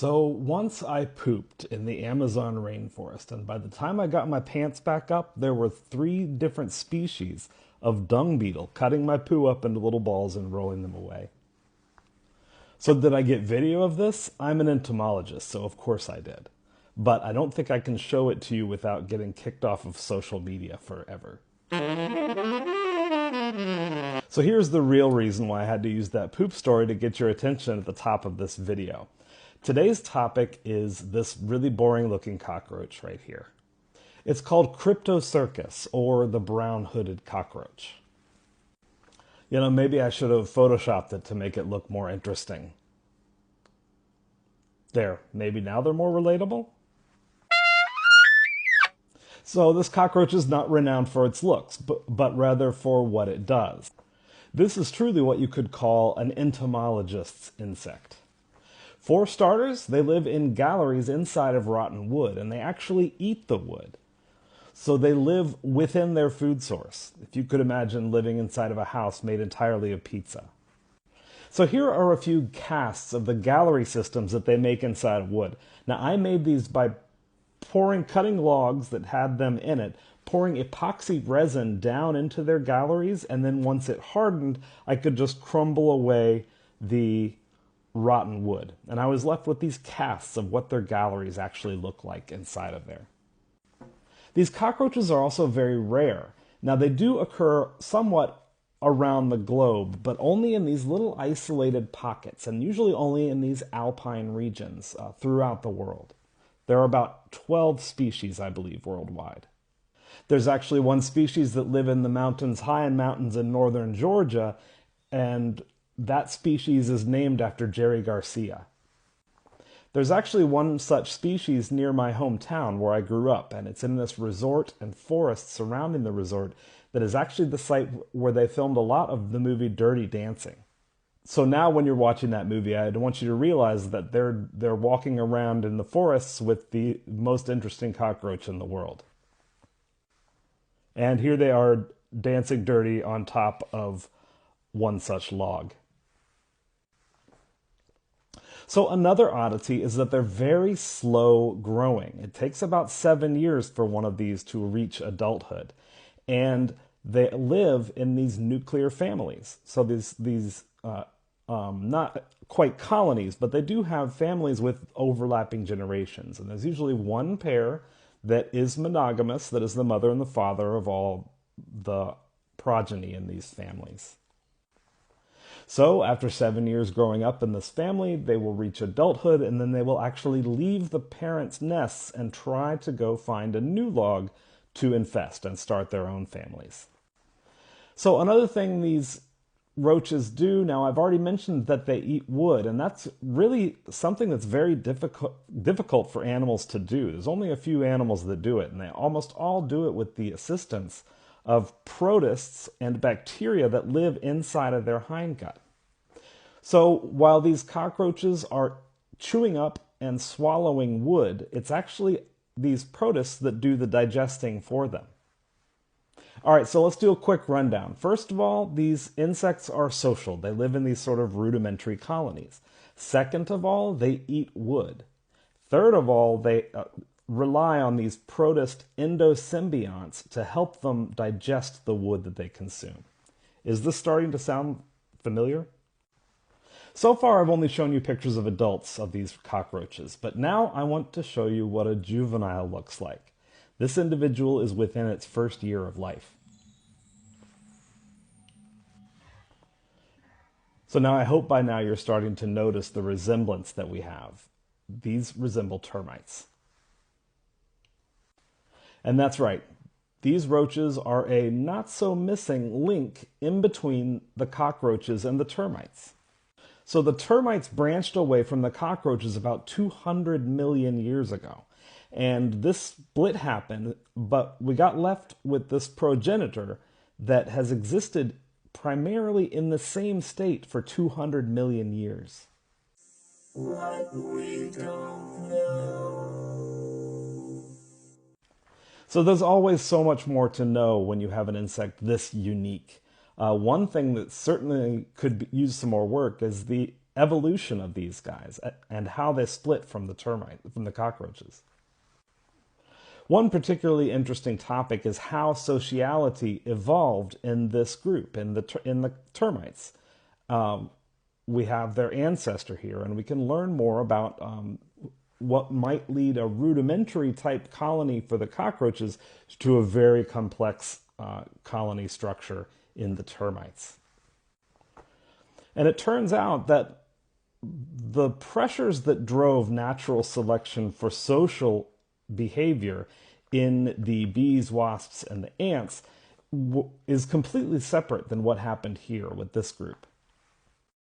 So once I pooped in the Amazon rainforest, and by the time I got my pants back up, there were 3 different species of dung beetle cutting my poo up into little balls and rolling them away. So did I get video of this? I'm an entomologist, so of course I did. But I don't think I can show it to you without getting kicked off of social media forever. So here's the real reason why I had to use that poop story to get your attention at the top of this video. Today's topic is this really boring looking cockroach right here. It's called cryptocercus, or the brown-hooded cockroach. You know, maybe I should have photoshopped it to make it look more interesting. There, maybe now they're more relatable? So this cockroach is not renowned for its looks, but rather for what it does. This is truly what you could call an entomologist's insect. For starters, they live in galleries inside of rotten wood, and they actually eat the wood. So they live within their food source, if you could imagine living inside of a house made entirely of pizza. So here are a few casts of the gallery systems that they make inside of wood. Now, I made these by cutting logs that had them in it, pouring epoxy resin down into their galleries, and then once it hardened, I could just crumble away the rotten wood. And I was left with these casts of what their galleries actually look like inside of there. These cockroaches are also very rare. Now, they do occur somewhat around the globe, but only in these little isolated pockets, and usually only in these alpine regions throughout the world. There are about 12 species, I believe, worldwide. There's actually one species that live in the mountains, high in mountains in northern Georgia, and that species is named after Jerry Garcia. There's actually one such species near my hometown where I grew up, and it's in this resort and forest surrounding the resort that is actually the site where they filmed a lot of the movie Dirty Dancing. So now when you're watching that movie, I want you to realize that they're walking around in the forests with the most interesting cockroach in the world. And here they are dancing dirty on top of one such log. So another oddity is that they're very slow growing. It takes about 7 years for one of these to reach adulthood. And they live in these nuclear families. So these not quite colonies, but they do have families with overlapping generations. And there's usually one pair that is monogamous, that is the mother and the father of all the progeny in these families. So after 7 years growing up in this family, they will reach adulthood, and then they will actually leave the parents' nests and try to go find a new log to infest and start their own families. So another thing these roaches do, now I've already mentioned that they eat wood, and that's really something that's very difficult for animals to do. There's only a few animals that do it, and they almost all do it with the assistance of protists and bacteria that live inside of their hindgut. So while these cockroaches are chewing up and swallowing wood, it's actually these protists that do the digesting for them. All right, so let's do a quick rundown. First of all, these insects are social. They live in these sort of rudimentary colonies. Second of all, they eat wood. Third of all, they rely on these protist endosymbionts to help them digest the wood that they consume. Is this starting to sound familiar? So far, I've only shown you pictures of adults of these cockroaches, but now I want to show you what a juvenile looks like. This individual is within its first year of life. So now I hope by now you're starting to notice the resemblance that we have. These resemble termites. And that's right. These roaches are a not-so-missing link in between the cockroaches and the termites. So the termites branched away from the cockroaches about 200 million years ago. And this split happened, but we got left with this progenitor that has existed primarily in the same state for 200 million years. What we don't know. So there's always so much more to know when you have an insect this unique. One thing that certainly could use some more work is the evolution of these guys and how they split from the cockroaches. One particularly interesting topic is how sociality evolved in this group, in the termites. We have their ancestor here, and we can learn more about what might lead a rudimentary type colony for the cockroaches to a very complex colony structure in the termites. And it turns out that the pressures that drove natural selection for social behavior in the bees, wasps, and the ants is completely separate than what happened here with this group.